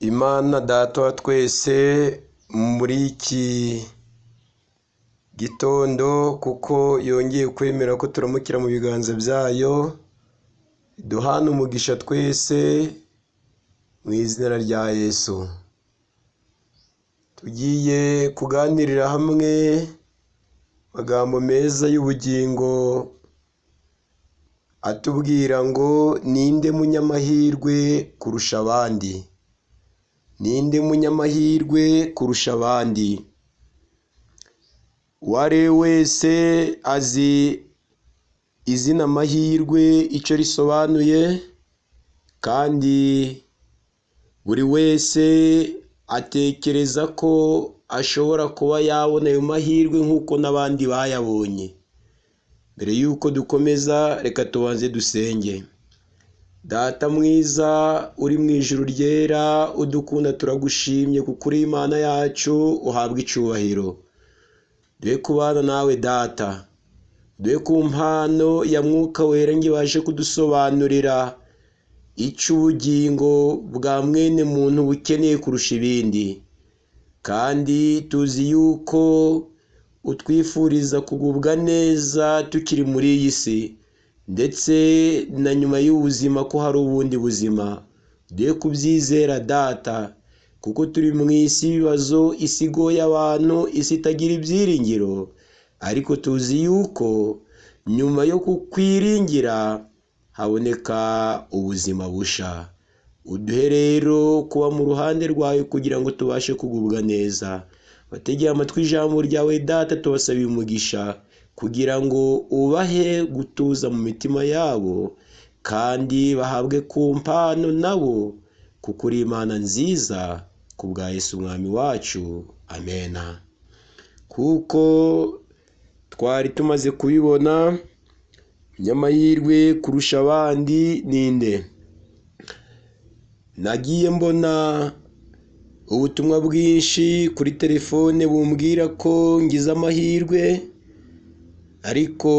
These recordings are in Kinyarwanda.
Imana Data wa twese muri iki gitondo kuko yongeye kwemera ko turamukira mu biganza byayo, duhana umugisha twese mu izina rya Yesu. Tugiye kuganirira hamwe amagambo meza y'ubugingo atubwira ngo ninde munyamahirwe kurusha abandi. Ninde munyamahirwe kurusha abandi? Uwari wese azi izina mahirwe icyo risobanuye, kandi buri wese atekereza ko ashobora kuba yabona ayo mahirwe nk'uko n'abandi bayabonye. Mbere y'uko dukomeza, reka tubanze dusenge. Data mwiza uri mu ijuru ryera udukunda, turagushimye kuko uri Imana yacu, uhabwa icyubahiro. Duhe kubana nawe Data, duhe ku mpano ya Mwuka Wera ngo ibashe kudusobanurira icyo ubugingo bwa mwene muntu bukeneye kurusha ibindi, kandi tuzi yuko utwifuriza kugubwa neza tukiri muri iyi si, ndetse na nyuma y'ubuzima ko hari ubundi buzima. Duhe kubyizera Data, kuko turi mu isi y'ibibazo, isi igoye abantu, isi itagira ibyiringiro, ariko tuzi yuko nyuma yo kukwiringira haboneka ubuzima busha. Uduhe rero kuba mu ruhande rwawe kugira ngo tubashe kugubwa neza. Bategeye amatwi ijambo ryawe Data, tubasabiye umugisha kugira ngo ubahe gutuza mu mitima yabo, kandi bahabwe ku mpano nabo, kuko uri Imana nziza, ku bwa Yesu umwami wacu, amena. Kuko twari tumaze kubibona, umunyamahirwe kurusha abandi ninde? Nagiye mbona ubutumwa bwinshi kuri telefone bumbwira ko ngize amahirwe, ariko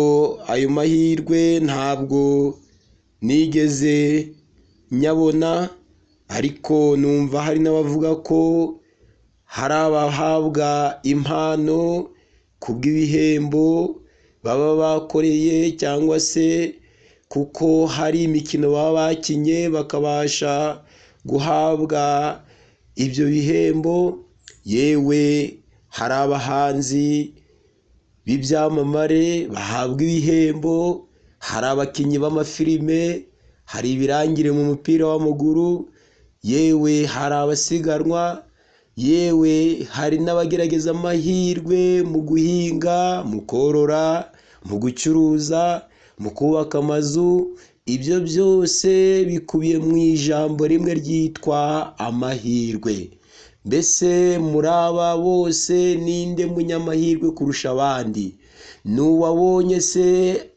ayo mahirwe ntabwo nigeze nyabona. Ariko numva hari n'abavuga ko hari abahabwa impano kubw'ibihembo baba bakoreye, cyangwa se kuko hari imikino baba bakinye bakabasha guhabwa ibyo bihembo. Yewe hari abahanzi b'ibyamamare bahabwa ibihembo, hari abakinnyi b'amafilime, hari ibirangire mu mupira w'amaguru, yewe hari abasiganwa, yewe hari n'abagerageza amahirwe mu guhinga, mu korora, mu gucuruza, mu kubaka amazu. Ibyo byose bikubiye mu ijambo rimwe ryitwa amahirwe. Mbese muri aba bose ninde munyamahirwe kurusha abandi? N'uwabonye se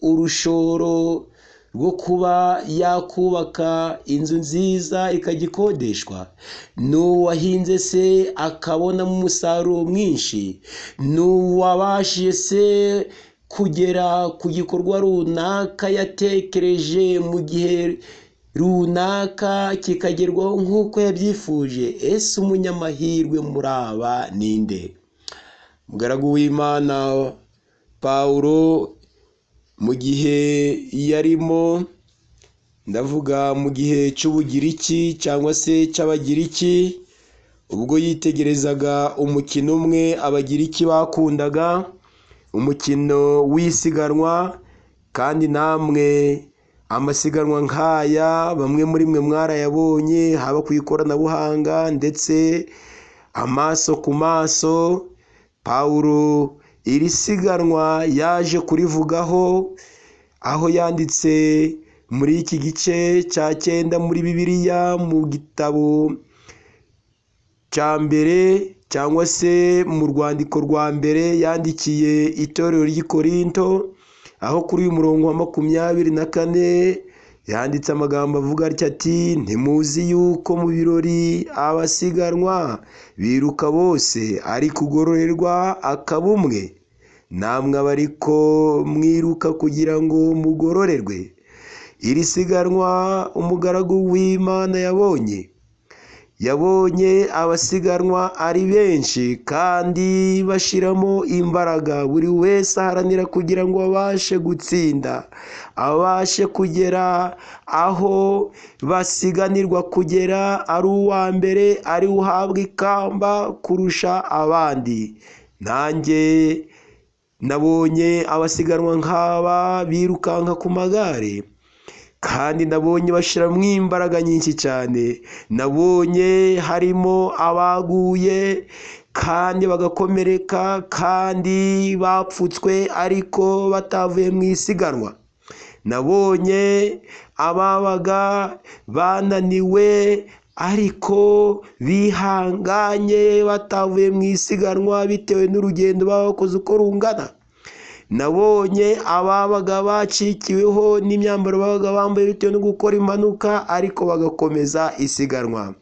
urushoro rwo kuba yakubaka inzu nziza ikagikodeshwa? N'uwahinze se akabonamo umusaruro mwinshi? N'uwabashije se kugera ku gikorwa runaka yatekereje mu gihe runaka kikagerwaho nk'uko yabyifuje? Ese umunyamahirwe muri aba ninde? Umugaragu w'Imana Pawulo, mu gihe yarimo, ndavuga mu gihe cy'Ubugiriki cyangwa se cy'Abagiriki, ubwo yitegerezaga umukino umwe Abagiriki bakundaga, umukino w'isiganwa. Kandi namwe amasiganwa nk'aya bamwe muri mwe mwarayabonye, haba ku ikoranabuhanga ndetse amaso ku maso. Pawulo iri siganwa yaje kurivugaho, aho yanditse muri iki gice cya 9 muri Bibiliya, mu gitabo cya mbere cyangwa se mu rwandiko rwa mbere yandikiye itorero ry'i Korinto, aho kuri uyu murongo wa 24 yanditse amagambo avuga ati: ntimuzi yuko mu birori abasiganwa biruka bose, ariko ugororerwa akaba umwe? Namwe aba ariko mwiruka kugira ngo mugororerwe. Iri siganwa umugaragu w'Imana yabonye, yabonye abasiganwa ari benshi kandi bashiramo imbaraga, buri wese aharanira kugira ngo abashe gutsinda, abashe kugera aho basiganirwa kugera ari uwa mbere, ari uhabwa ikamba kurusha abandi. Nanjye nabonye abasiganwa nk'aba birukanka ku magare kandi nabonye bashiramo imbaraga nyinshi cyane. Nabonye harimo abaguye kandi bagakomereka kandi bapfutswe ariko batavuye mu isiganwa. Nabonye ababaga bananiwe ariko bihanganye batavuye mu isiganwa bitewe n'urugendo bakoze uko rungana. Nabonye ababaga bacikiweho n'imyambaro babaga bambaye bitewe no gukora impanuka ariko bagakomeza isiganwa.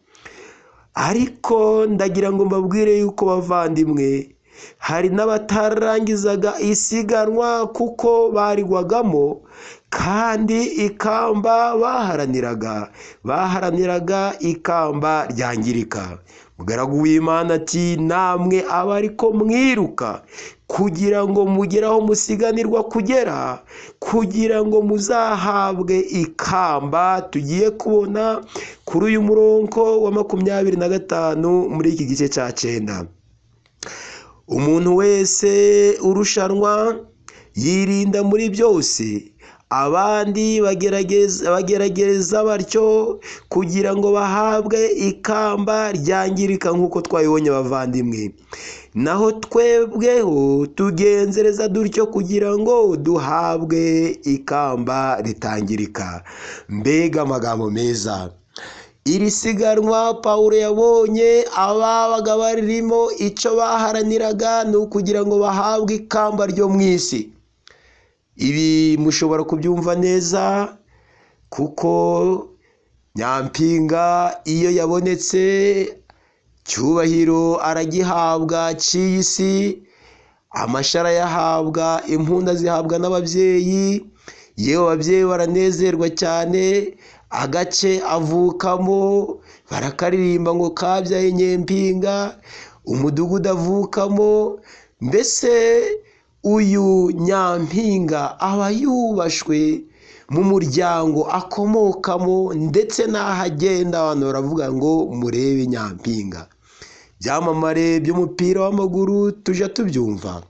Ariko ndagira ngo mbabwire yuko bavandimwe, hari n'abatarangizaga isiganwa kuko barigwagamo kandi ikamba baharaniraga ikamba ryangirika. Mugaragu w'Imana ati namwe aba ariko mwiruka kugira ngo mugere aho musiganirwa kugera, kugira ngo muzahabwe ikamba. Tugiye kubona kuri uyu murongo wa 25 muri iki gice cya 9. Umuntu wese urushanwa yirinda muri byose, abandi bagerageza batyo kugira ngo bahabwe ikamba ryangirika nk'uko twabibonye bavandimwe. Naho twebweho tugenzereza dutyo kugira ngo duhabwe ikamba ritangirika. Mbega amagambo meza! Iri siganwa Pawulo yabonye ababaga barimo icyo baharaniraga ni ukugira ngo bahabwe ikamba ryo mu isi. Ibi mushobora kubyumva neza kuko Nyampinga iyo yabonetse cyubahiro aragihabwa cy'iyi si, amashara yahabwa, impunda zihabwa n'ababyeyi, yewe ababyeyi baranezerwa cyane. Agace avukamo barakaririmba ngo kabyaye Nyampinga, umudugudu avukamo. Mbese uyu Nyampinga aba yubashwe mu muryango akomokamo, ndetse n'aho agenda abantu baravuga ngo murebe Nyampinga. Byamamare by'umupira w'amaguru tujya tubyumva,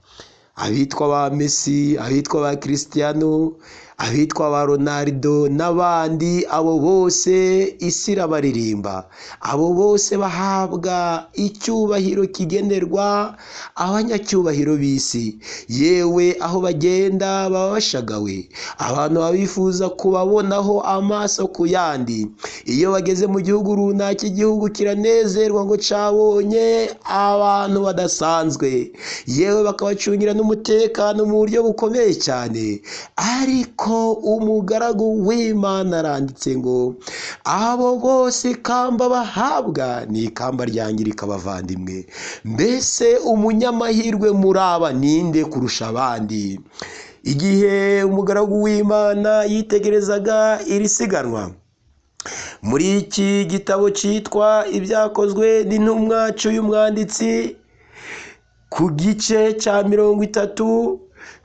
abitwa ba Messi, abitwa ba Cristiano, abitwa ba Ronaldo n'abandi. Abo bose isi irabaririmba, abo bose bahabwa icyubahiro kigenerwa abanyacyubahiro b'isi. Yewe aho bagenda baba bashagawe, abantu babifuza kubabonaho amaso ku yandi. Iyo bageze mu gihugu runaka, igihugu kiranezerwa ngo cabonye abantu badasanzwe, yewe bakabacungira n'umutekano mu buryo bukomeye cyane. Ariko umugaragu w'Imana aranditse ngo abo bose ikamba bahabwa ni ikamba ryangirika bavandimwe. Mbese umunyamahirwe muri aba ninde kurusha abandi? Igihe umugaragu w'Imana yitegerezaga iri siganwa, muri iki gitabo cyitwa Ibyakozwe n'Intumwa cy'uyu mwanditsi, ku gice cya 30,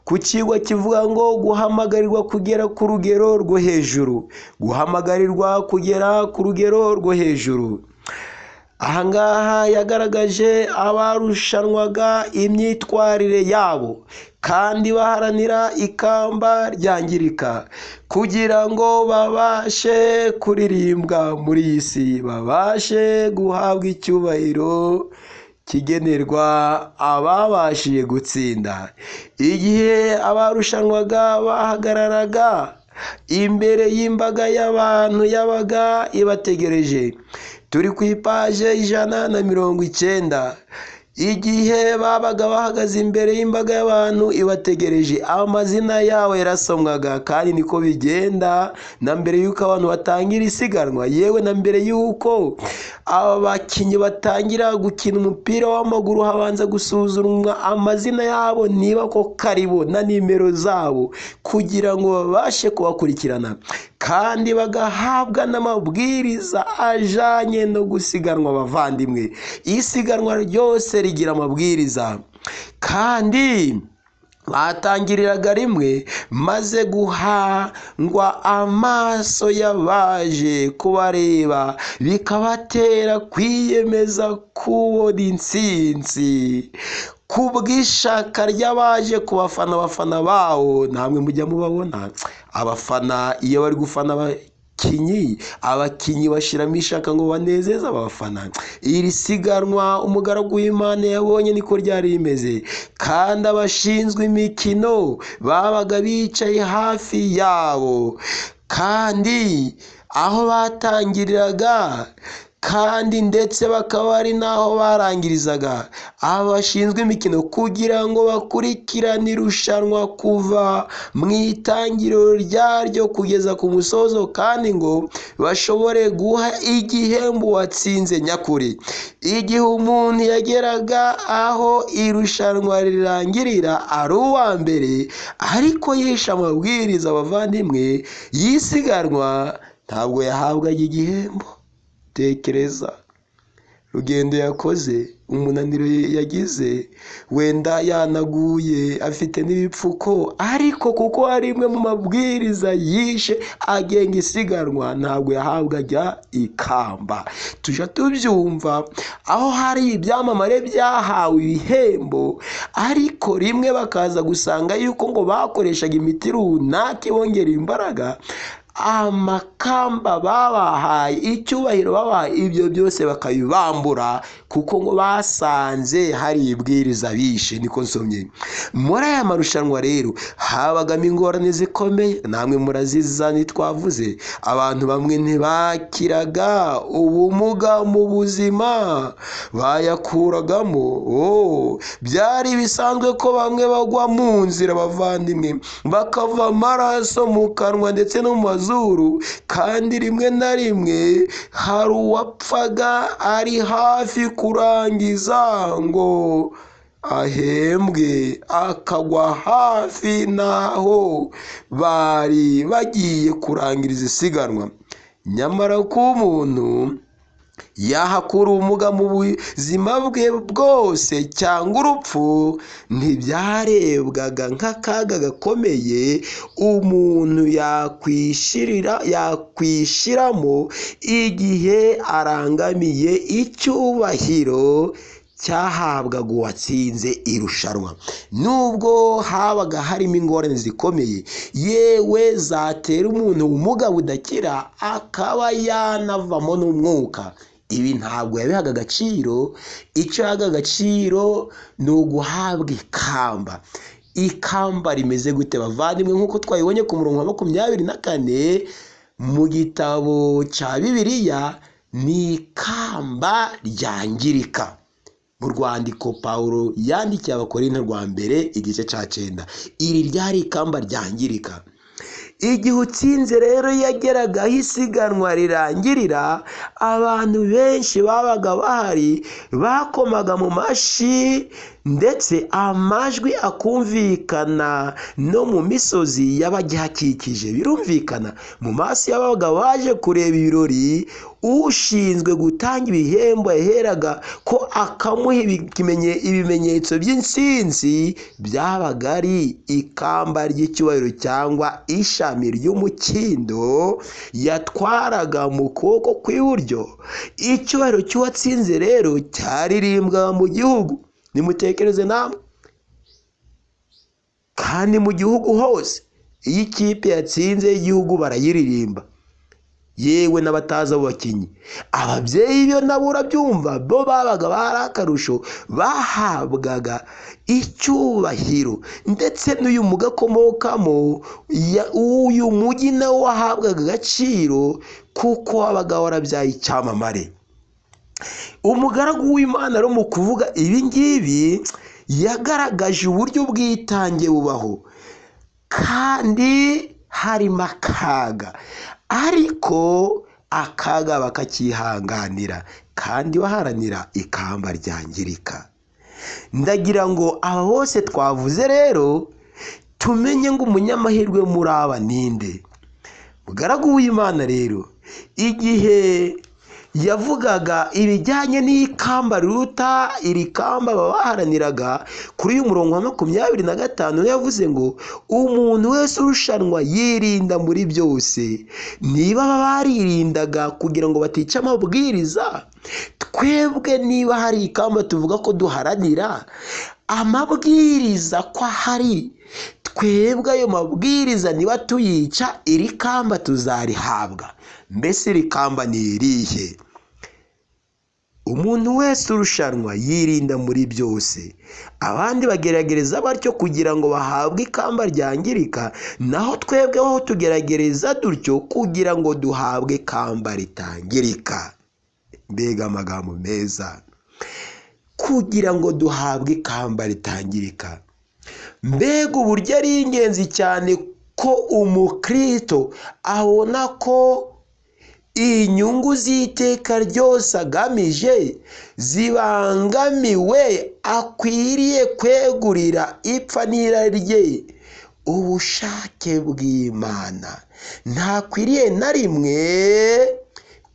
ku kigwa kivuga ngo guhamagarirwa kugera ku rugero rwo hejuru, guhamagarirwa kugera ku rugero rwo hejuru. Ahangaha yagaragaje abarushanwaga imyitwarire yabo kandi baharanira ikamba ryangirika kugira ngo babashe kuririmbwa muri iyi si, babashe guhabwa icyubahiro kigenerwa ababashije gutsinda. Igihe abarushanwaga bahagararaga imbere y'imbaga y'abantu yabaga ibategereje, turi ku ipaje 190. igihe babaga bahagaze imbere y'imbaga y'abantu ibategereje, amazina yawe yarasomwaga, kandi niko bigenda na mbere y'uko abantu batangira isiganwa, yewe na mbere y'uko abakinnyi batangira gukina umupira w'amaguru habanza gusuzumwa amazina yabo niba ko karibo na nimero zabo, kugira ngo babashe kubakurikirana kandi bagahabwa n'amabwiriza ajanye no gusiganwa. Abavandimwe, isiganwa ryose rigira amabwiriza, kandi batangiriraga rimwe, maze guhangwa amaso y'abaje kubareba bikabatera kwiyemeza kubona intsinzi kubw'ishaka ry'abaje kubafana. Abafana bawo namwe mujya mubabona, abafana iyo bari gufana abakinnyi bashiramo ishaka ngo banezeze abafana. Iri siganwa umugaragu w'Imana yabonye niko ryari rimeze, kandi abashinzwe imikino babaga bicaye hafi yabo, kandi aho batangiriraga kandi ndetse bakaba ari naho barangirizaga, abashinzwe imikino kugira ngo bakurikirane irushanwa kuva mu itangiriro ryaryo kugeza ku musozo, kandi ngo bashobore guha igihembo watsinze nyakuri. Igihe umuntu yageraga aho irushanwa rirangirira ari uwa mbere ariko yishe amabwiriza, abavandimwe, yisiganwa, ntabwo yahabwaga igihembo. Tekereza urugendo yakoze, umunaniro yagize, wenda yanaguye afite n'ibipfuko, ariko kuko ari imwe mu mabwiriza yishe agenga isiganwa, ntabwo yahabwaga ikamba. Tujya tubyumva aho hari ibyamamare byahawe ibihembo, ariko rimwe bakaza gusanga yuko ngo bakoreshaga imiti runaka ibongera imbaraga, amakamba babahaye, icyubahiro babahaye, ibyo byose bakabibambura kuko ngo basanze hari ibwiriza bishe. Niko nsomye. Muri aya marushanwa rero habagamo ingorane zikomeye, namwe muraziza ntitwavuze. Abantu bamwe ntibakiraga ubumuga mu buzima, bayakuragamo. Byari bisanzwe ko bamwe bagwa mu nzira, abavandimwe, bakava amaraso mu kanwa ndetse no mu mazuru, kandi rimwe na rimwe hari uwapfaga ari hafi kurangiza ngo ahembwe, akagwa hafi naho bari bagiye kurangiriza isiganwa. Nyamara ko umuntu yahakura ubumuga mu buzima bwe bwose cyangwa urupfu, ntibyarebwaga nk'akaga gakomeye umuntu yakwishyiramo igihe arangamiye icyubahiro cyahabwaga uwatsinze irushanwa. Nubwo habaga harimo ingorane zikomeye, yewe zatera umuntu ubumuga budakira akaba yanavamo n'umwuka, ibi ntabwo yabihaga agaciro. Icyo yahaga agaciro ni uguhabwa ikamba. Ikamba rimeze gute, bavandimwe? Nk'uko twabibonye ku murongo wa 24 mu gitabo cya Bibiliya, ni ikamba ryangirika. Mu rwandiko Pawulo yandikiye Abakorinto rwa mbere igice cya 9, iri ryari ikamba ryangirika. Igihe utsinze rero yageraga aho isiganwa rirangirira, abantu benshi babaga bahari bakomaga mu mashi, ndetse amajwi akumvikana no mu misozi y'abagihakikije. Birumvikana mu maso y'ababaga baje kureba ibirori, ushinzwe gutanga ibihembo yaheraga ko akamuha ibimenyetso by'intsinzi, byabaga ari ikamba ry'icyubahiro cyangwa ishami ry'umukindo yatwaraga mu kuboko kw'iburyo. Icyubahiro cy'uwatsinze rero cyaririmbwa mu gihugu. Nimutekereze namwe, kandi mu gihugu hose iyo ikipe yatsinze igihugu barayiririmba, yewe n'abatazi abo bakinnyi. Ababyeyi byo nabo urabyumva, bo babaga bari akarusho, bahabwaga icyubahiro, ndetse n'uyu mugakomokamo, uyu mujyi nawo wahabwaga agaciro kuko wabaga warabyaye icyamamare. umugaragu w'Imana rero mu kuvuga ibi ngibi yagaragaje uburyo bwitange bubaho kandi harimo akaga, ariko akaga bakakihanganira kandi baharanira ikamba ryangirika. Ndagira ngo aba bose twavuze rero tumenye ngo umunyamahirwe muri aba ninde. Mugaragu w'Imana rero igihe yavugaga ibijyanye n'ikamba riruta iri kamba baharaniraga, kuri uyu murongo wa 25 yavuze ngo umuntu wese urushanwa yirinda muri byose. Niba baririndaga kugira ngo batica amabwiriza, twebwe niba hari ikamba tuvuga ko duharanira, amabwiriza ko ahari, twebwe ayo mabwiriza niba tuyica iri kamba tuzarihabwa. Mbese iri kamba ni irihe? Umuntu wese urushanwa yirinda muri byose. Abandi bageragereza batyo kugira ngo bahabwe ikamba ryangirika, naho twebweho tugeragereza dutyo kugira ngo duhabwe ikamba ritangirika. Mbega amagambo meza! Kugira ngo duhabwe ikamba ritangirika. Mbega uburyo ari ingenzi cyane ko umukristo abona ko inyungu z'iteka ryose agamije zibangamiwe, akwiriye kwegurira ipfa n'irari rye ubushake bw'Imana. Ntakwiriye na rimwe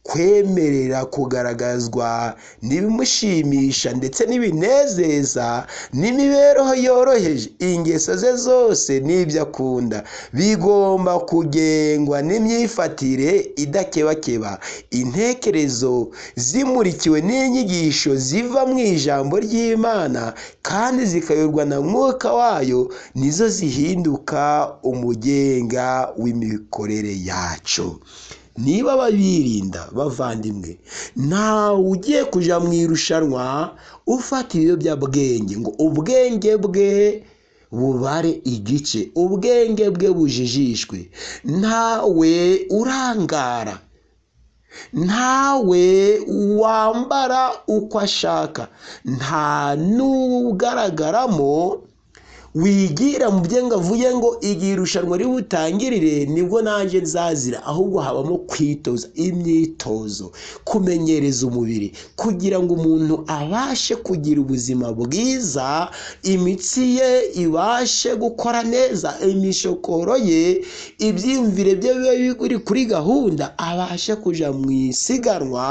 kwemerera kugaragazwa n'ibimushimisha ndetse n'ibinezeza n'imibereho yoroheje. Ingeso ze zose n'ibyo akunda bigomba kugengwa n'imyifatire idakebakeba, intekerezo zimurikiwe n'inyigisho ziva mu ijambo ry'Imana kandi zikayoborwa na Mwuka wayo, nizo zihinduka umugenga w'imikorere yacu. Niba babirinda bavandimwe, ntawe ugiye kuja mu irushanwa ufata ibiyobyabwenge ngo ubwenge bwe bubare igice, ubwenge bwe bujijishwe. Ntawe urangara, ntawe wambara uko ashaka, nta n'ugaragaramo wigira mu byenga avuye ngo igihe irushanwa ributangirire nibwo nanjye nzazira. Ahubwo habamo kwitoza, imyitozo, kumenyereza umubiri kugira ngo umuntu abashe kugira ubuzima bwiza, imitsi ye ibashe gukora neza, imishokoro ye, ibyiyumvire bye bibe biri kuri gahunda, abashe kuja mu isiganwa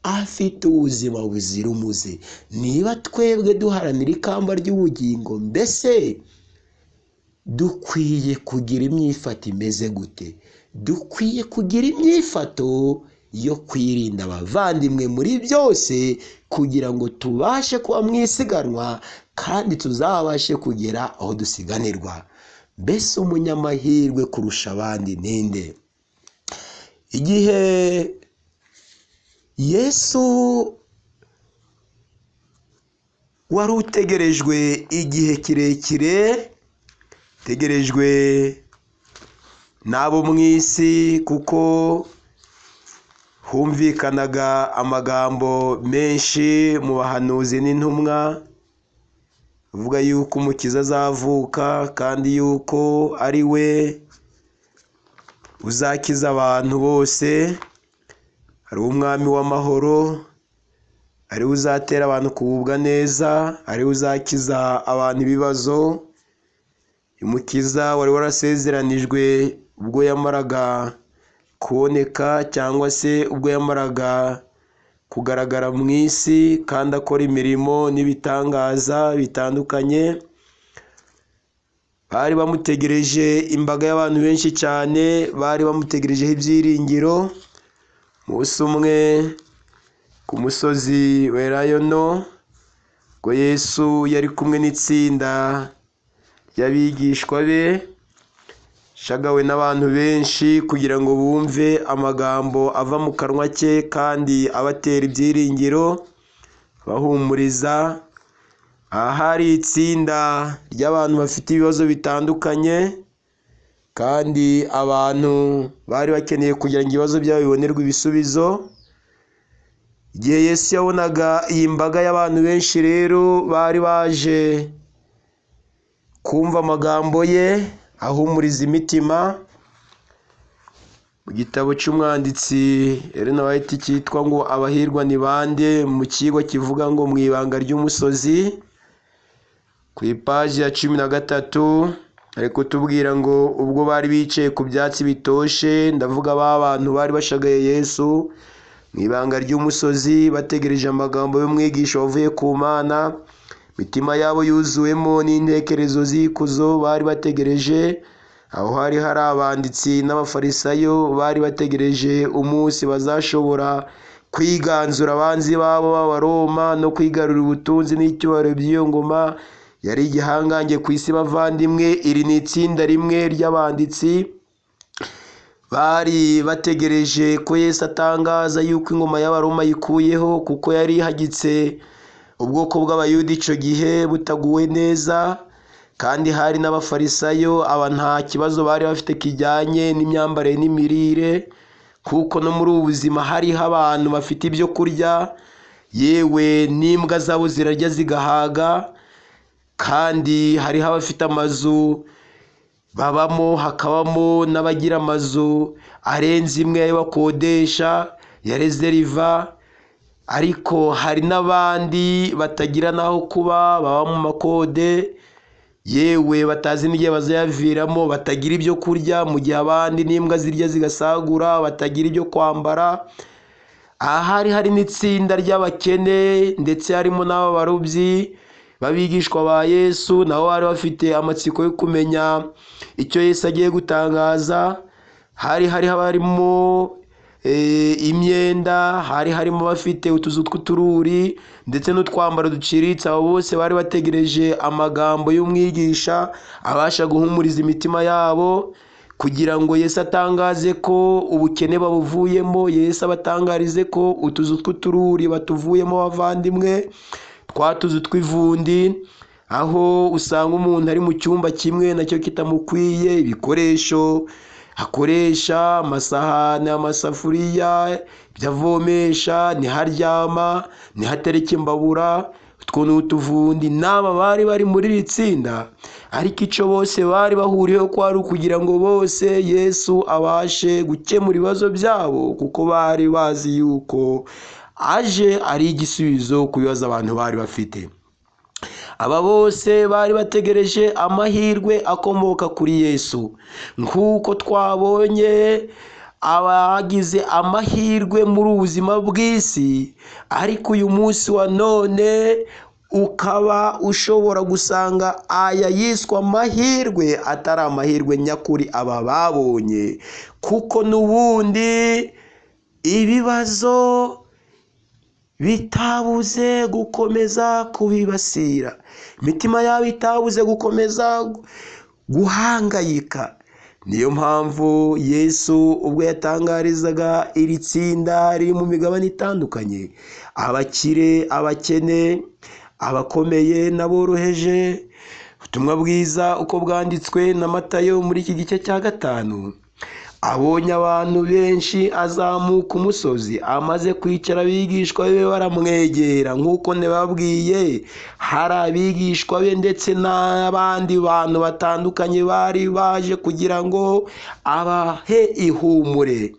afite ubuzima buzira umuze. Niba twebwe duharanira ikamba ry'ubugingo, mbese dukwiye kugira imyifato imeze gute? Dukwiye kugira imyifato yo kwirinda abavandimwe muri byose kugira ngo tubashe kuba mu isiganwa kandi tuzabashe kugera aho dusiganirwa. Mbese umunyamahirwe kurusha abandi ninde? Igihe Yesu wari utegerejwe igihe kirekire, tegerejwe n'abo mu isi, kuko humvikanaga amagambo menshi mu bahanuzi n'intumwa avuga yuko umukiza azavuka kandi yuko ari we uzakiza abantu bose, ari umwami w'amahoro, ari uzatera abantu kugubwa neza, ari uzakiza abantu ibibazo. Umukiza wari warasezeranijwe ubwo yamaraga kuboneka, cyangwa se ubwo yamaraga kugaragara mu isi kandi akora imirimo n'ibitangaza bitandukanye. Bari bamutegereje, imbaga y'abantu benshi cyane bari bamutegerejeho ibyiringiro. Umunsi umwe ku musozi wa Elayono, ngo Yesu yari kumwe n'itsinda ry'abigishwa be, shagawe n'abantu benshi kugira ngo bumve amagambo ava mu kanwa ke kandi abatera ibyiringiro, bahumuriza. Ahari itsinda ry'abantu bafite ibibazo bitandukanye kandi abantu bari bakeneye kugira ngo ibibazo byabo bibonerwe ibisubizo. Igihe Yesu yabonaga iyi mbaga y'abantu benshi rero bari baje kumva amagambo ye ahumuriza imitima, mu gitabo cy'umwanditsi Ellen White cyitwa ngo abahirwa ni bande, mu kigo kivuga ngo mu ibanga ry'umusozi, ku ipaji ya 13 ari kutubwira ngo ubwo bari bicaye ku byatsi bitoshe, ndavuga ba bantu bari bashagaye Yesu mu ibanga ry'umusozi bategereje amagambo y'umwigisha wavuye ku Mana, mitima yabo yuzuwemo n'intekerezo z'ikuzo bari bategereje. Aho hari abanditsi n'abafarisayo bari bategereje umunsi bazashobora kwiganzura abanzi babo b'Abaroma no kwigarurira ubutunzi n'icyubahiro by'iyo ngoma yari igihangange ku isi. Bavandimwe, iri ni itsinda rimwe ry'abanditsi bari bategereje ko Yesu atangaza yuko ingoma y'Abaroma yikuyeho, kuko yari ihagitse ubwoko bw'Abayuda icyo gihe butaguwe neza, kandi hari n'abafarisayo. Aba nta kibazo bari bafite kijyanye n'imyambarire n'imirire, kuko no muri ubu buzima hariho abantu bafite ibyo kurya, yewe n'imbwa zabo zirarya zigahaga, kandi hariho abafite amazu babamo, hakabamo n'abagira amazu arenze imwe ayo bakodesha ya rezeriva, ariko hari n'abandi batagira n'aho kuba, baba mu makode, yewe batazi n'igihe bazayaviramo, batagira ibyo kurya, mu gihe abandi n'imbwa zirya zigasagura, batagira ibyo kwambara. Aha hari n'itsinda ry'abakene, ndetse harimo n'abarobyi babigishwa ba Yesu, nabo bari bafite amatsiko yo kumenya icyo Yesu agiye gutangaza. Hari harimo imyenda, harimo bafite utuzu tw'utururi ndetse n'utwambaro duciriritse. Abo bose bari bategereje amagambo y'umwigisha abasha guhumuriza imitima yabo, kugira ngo Yesu atangaze ko ubukene babuvuyemo, Yesu abatangarize ko utuzu tw'utururi batuvuyemo. Bavandimwe, twa tuzu tw'ivundi, aho usanga umuntu ari mu cyumba kimwe nacyo kitamukwiye, ibikoresho akoresha, amasahani, amasafuriya, ibyo avomesha, ntiharyama, ntihatereke imbabura, utwo ni utuvundi. N'aba bari bari muri iri tsinda, ariko icyo bose bari bahuriyeho ko ari ukugira ngo bose Yesu abashe gukemura ibibazo byabo, kuko bari bazi yuko aje ari igisubizo ku bibazo abantu bari bafite. Aba bose bari bategereje amahirwe akomoka kuri Yesu, nk'uko twabonye abagize amahirwe muri ubuzima bw'isi, ariko uyu munsi wa none ukaba ushobora gusanga aya yiswe amahirwe atari amahirwe nyakuri aba babonye, kuko n'ubundi ibibazo bitabuze gukomeza kubibasira, imitima yabo itabuze gukomeza guhangayika. Niyo mpamvu Yesu ubwo yatangarizaga iri tsinda riri mu migabane itandukanye, abakire, abakene, abakomeye n'aboroheje, ubutumwa bwiza uko bwanditswe na Matayo muri iki gice cya 5, abonye abantu benshi azamuka umusozi, amaze kwicara abigishwa be baramwegera. Nk'uko nababwiye, hari abigishwa be ndetse n'abandi bantu batandukanye bari baje kugira ngo abahe ihumure.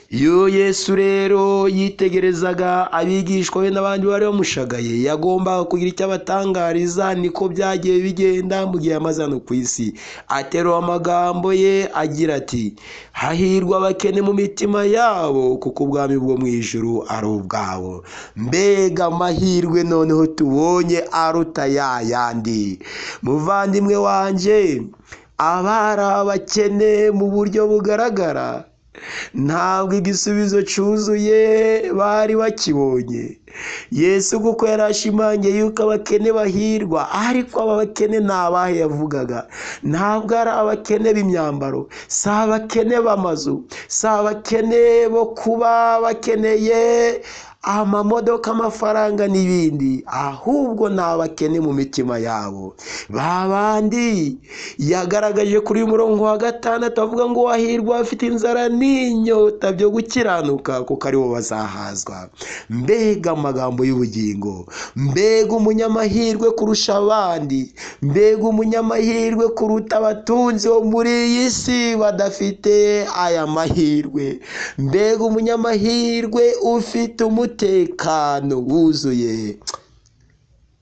Iyo Yesu rero yitegerezaga abigishwa be n'abandi bari bamushagaye, yagombaga kugira icyo abatangariza. Niko byagiye bigenda mu gihe yamaze hano ku isi. Aterura amagambo ye agira ati, hahirwa abakene mu mitima yabo, kuko ubwami bwo mu ijuru ari ubwabo. Mbega amahirwe noneho tubonye aruta yayandi. Muvandimwe wanjye, abari abakene mu buryo bugaragara, ntabwo igisubizo cyuzuye bari bakibonye. Yesu kuko yarashimangiye yuko abakene bahirwa, ariko aba bakene ni abahe yavugaga? Ntabwo ari abakene b'imyambaro, si abakene b'amazu, si abakene bo kuba bakeneye amamodoka, amafaranga n'ibindi, ahubwo ni abakene mu mitima yabo. Babandi yagaragaje kuri uyu murongo wa 6 avuga ngo wahirwa afite inzara n'inyota byo gukiranuka kuko ari bo bazahazwa. Mbega amagambo y'ubugingo! Mbega umunyamahirwe kurusha abandi! Mbega umunyamahirwe kuruta abatunzi bo muri iyi si badafite aya mahirwe! Mbega umunyamahirwe ufite umutekano wuzuye.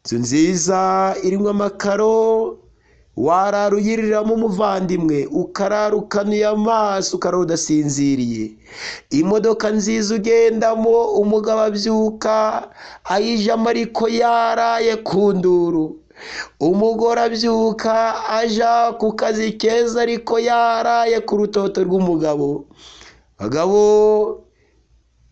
Inzu nziza irimo amakaro, warara uyiriramo umuvandimwe, ukarara ukanuye amaso, ukarara udasinziriye. Imodoka nziza ugendamo, umugabo abyuka ayijamo ariko yaraye ku nduru. Umugore abyuka aja ku kazi keza ariko yaraye ku rutoto rw'umugabo. Bagabo,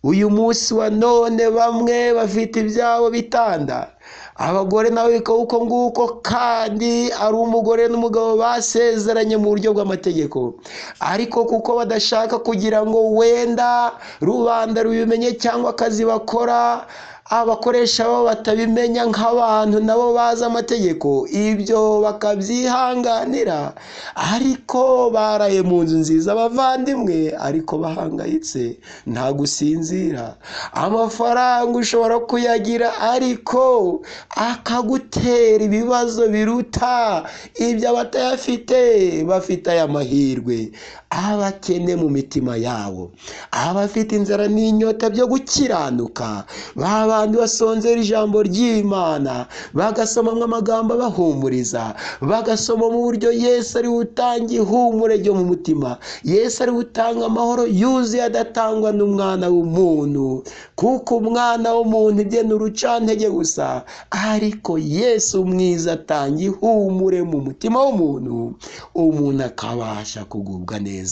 uyu munsi wa none bamwe bafite ibyabo bitanda, abagore nawe bikaba uko nguko, kandi ari umugore n'umugabo basezeranye mu buryo bw'amategeko, ariko kuko badashaka kugira ngo wenda rubanda rubimenye cyangwa akazi bakora abakoresha bo batabimenya nk'abantu nabo bazi amategeko, ibyo bakabyihanganira, ariko baraye mu nzu nziza abavandimwe, ariko bahangayitse, nta gusinzira. Amafaranga ushobora kuyagira ariko akagutera ibibazo biruta ibyo abatayafite bafite aya mahirwe. Abakene mu mitima yabo, abafite inzara n'inyota byo gukiranuka, babandi basonzera ijambo ry'Imana, bagasomamwo amagambo abahumuriza, bagasoma mu buryo Yesu ari utanga ihumure ryo mu mutima, Yesu ari utanga amahoro yuzuye adatangwa n'umwana w'umuntu, kuko umwana w'umuntu ibye ni urucantege gusa, ariko Yesu mwiza atanga ihumure mu mutima w'umuntu, umuntu akabasha kugubwa neza.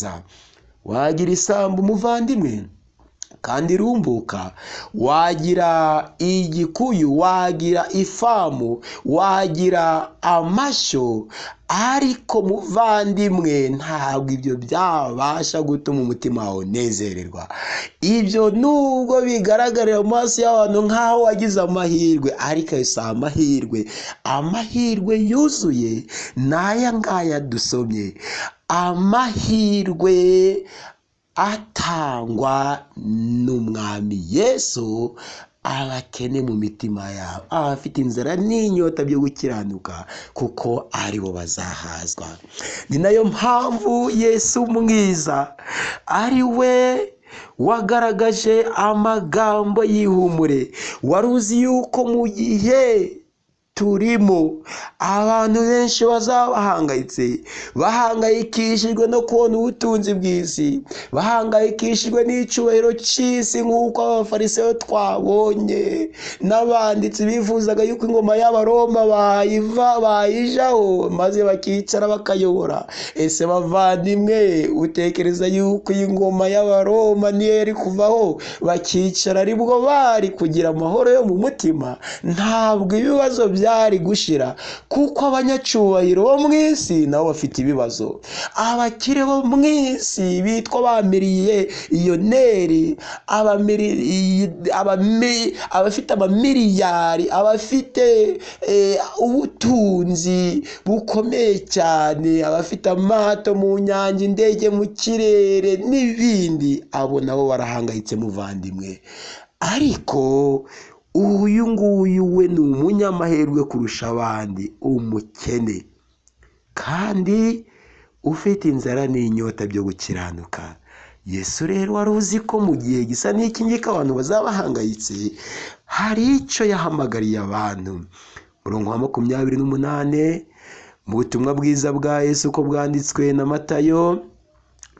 Wagira isambu umuvandimwe kandi irumbuka, wagira igikuyu, wagira ifamu, wagira amashyo, ariko muvandimwe ntabwo ibyo byabasha gutuma umutima wawe unezererwa. Ibyo nubwo bigaragarira mu maso y'abantu nk'aho wagize amahirwe, ariko ayo si amahirwe. Amahirwe yuzuye ni aya ngaya dusomye, amahirwe atangwa n'umwami Yesu abakene mu mitima yabo, abafite inzara n'inyota byo gukiranuka kuko ari bo bazahazwa. Ni nayo mpamvu Yesu mwiza ari we wagaragaje amagambo y'ihumure. Wari uzi yuko mu gihe turimo abantu benshi bazaba bahangayitse, bahangayikishijwe no kubona ubutunzi bw'isi, bahangayikishijwe n'icyubahiro cy'isi, nk'uko abafarisayo twabonye n'abanditsi bifuzaga yuko ingoma y'abaroma bayijaho maze bakicara bakayobora. Ese bavandimwe, utekereza yuko iyi ngoma y'abaroma niyo yari kuvaho bakicara ari bwo bari kugira amahoro yo mu mutima? Ntabwo ibibazo byari gushira, kuko abanyacyubahiro bo mu isi nabo bafite ibibazo. Abakire bo mu isi bitwa ba miliyoneri, abafite amamiliyari, abafite ubutunzi bukomeye cyane, abafite amato mu nyanja, indege mu kirere n'ibindi, abo nabo barahangayitse muvandimwe. Ariko uyu nguyu we ni umunyamahirwe kurusha abandi, umukene kandi ufite inzara n'inyota byo gukiranuka. Yesu rero wari uzi ko mu gihe gisa n'iki ngiki abantu bazaba bahangayitse, hari icyo yahamagariye abantu. Murongo wa 28 mu butumwa bwiza bwa Yesu uko bwanditswe na Matayo,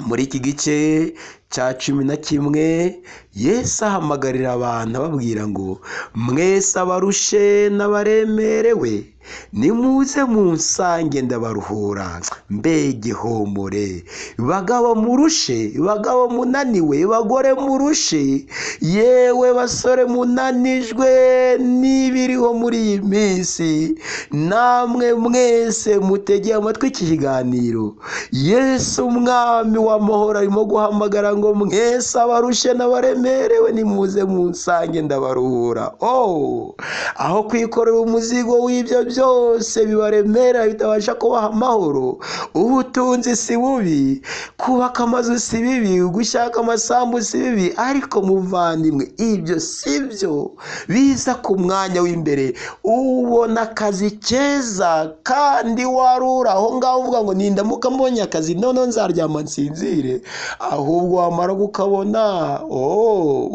muri iki gice cya 11, Yesu ahamagarira abantu ababwira ngo mwese abarushe n'abaremerewe nimuze munsange ndabaruhura. Mbega ihumure! Bagabo murushe, bagabo munaniwe, bagore murushe, yewe basore munanijwe n'ibiriho muri iyi minsi, namwe mwese mutegeye amatwi iki kiganiro. Yesu umwami w'amahoro arimo guhamagara ngo mwese abarushe n'abaremerewe nimuze munsange ndabaruhura. Aho kwikorera umuzigo w'ibyo byose bibaremera bitabasha kubaha amahoro. Ubutunzi si bubi, kubaka amazu si bibi, gushaka amasambu si bibi, ariko muvandimwe ibyo si byo biza ku mwanya w'imbere. Ubona akazi keza kandi warura aho ngaho uvuga ngo nindamuka mbonye akazi noneho nzaryama nsinzire, ahubwo wamara kukabona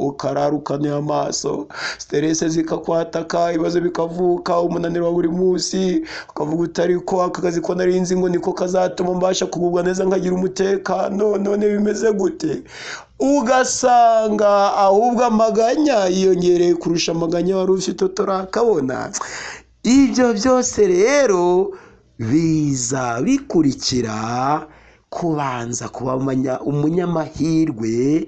ukarara ukanuye amaso, stress zikakwataka, ibibazo bikavuka, umunaniro wa buri munsi, ukavuga utari ko aka kazi ko narinzi ngo niko kazatuma mbasha kugubwa neza nkagira umutekano, none bimeze gute? Ugasanga ahubwo amaganya yiyongereye kurusha amaganya wari ufite utarakabona. Ibyo byose rero biza bikurikira kubanza kuba umunyamahirwe.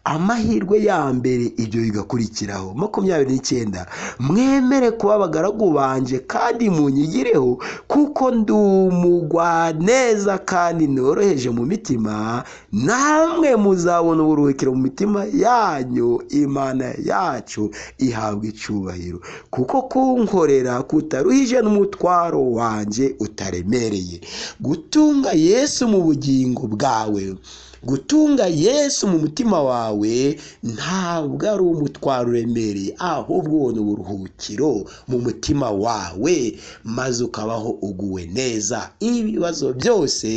Amahirwe ya mbere ibyo bigakurikiraho. 29, mwemere kuba abagaragu banje kandi munyigireho, kuko ndi umugwaneza kandi noroheje mu mitima, namwe muzabona uburuhukiro mu mitima yanyu. Imana yacu ihabwa icyubahiro, kuko kunkorera kutaruhije n'umutwaro wanje utaremereye. Gutunga Yesu mu bugingo bwawe, gutunga Yesu mu mutima wawe ntabwo ari umutwaro uremereye, ahubwo ubona uburuhukiro mu mutima wawe, maze ukabaho uguwe neza. Ibibazo byose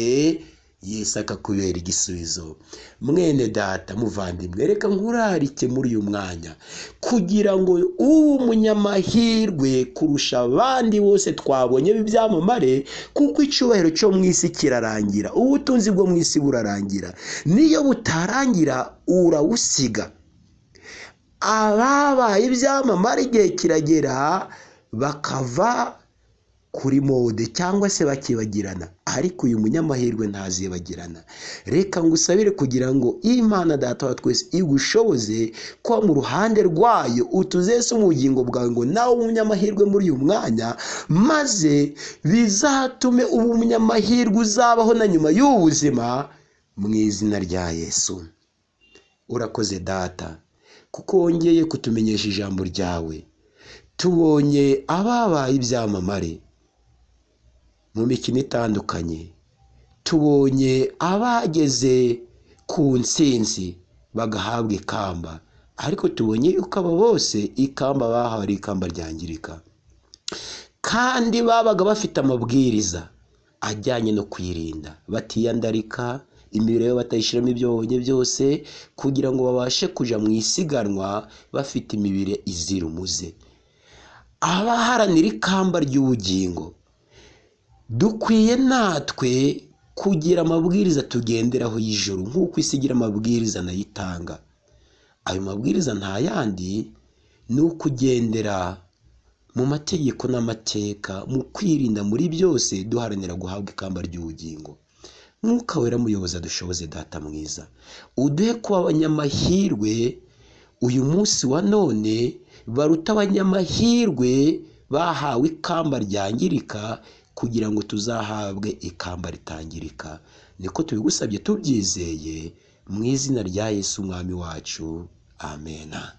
Yesu akakubera igisubizo. Mwene data, muvandimwe, reka nkurarike muri uyu mwanya kugira ngo ube umunyamahirwe kurusha abandi bose twabonye b'ibyamamare, kuko icyubahiro cyo mu isi kirarangira, ubutunzi bwo mu isi burarangira, niyo butarangira urawusiga. Ababaye ibyamamare igihe kiragera bakava kuri mode cyangwa se bakibagirana, ariko uyu munyamahirwe ntazibagirana. Reka ngusabire kugira ngo Imana Data wa twese igushoboze kuba mu ruhande rwayo, utuzese mu bugingo bwawe ngo nawe umunyamahirwe muri uyu mwanya, maze bizatume uba umunyamahirwe uzabaho na nyuma y'ubuzima, mu izina rya Yesu. Urakoze Data, kuko wongeye kutumenyesha ijambo ryawe. Tubonye ababaye ibyamamare mu mikino itandukanye, tubonye abageze ku ntsinzi bagahabwa ikamba, ariko tubonye yuko aba bose ikamba bahawe ari ikamba ryangirika, kandi babaga bafite amabwiriza ajyanye no kwirinda, batiyandarika, imibiri yabo batayishyiramo ibyo babonye byose, kugira ngo babashe kuja mu isiganwa bafite imibiri izira umuze. Abaharanira ikamba ry'ubugingo, dukwiye natwe kugira amabwiriza tugenderaho y'ijuru, nk'uko isi igira amabwiriza nayitanga. Ayo mabwiriza nta yandi, ni ukugendera mu mategeko n'amateka, mu kwirinda muri byose, duharanira guhabwa ikamba ry'ubugingo. Mwuka wera muyoboza dushoboze Data mwiza, uduhe kuba abanyamahirwe uyu munsi wa none, baruta abanyamahirwe bahawe ikamba ryangirika, kugira ngo tuzahabwe ikamba ritangirika. Niko tubigusabye tubyizeye mu izina rya Yesu umwami wacu, amena.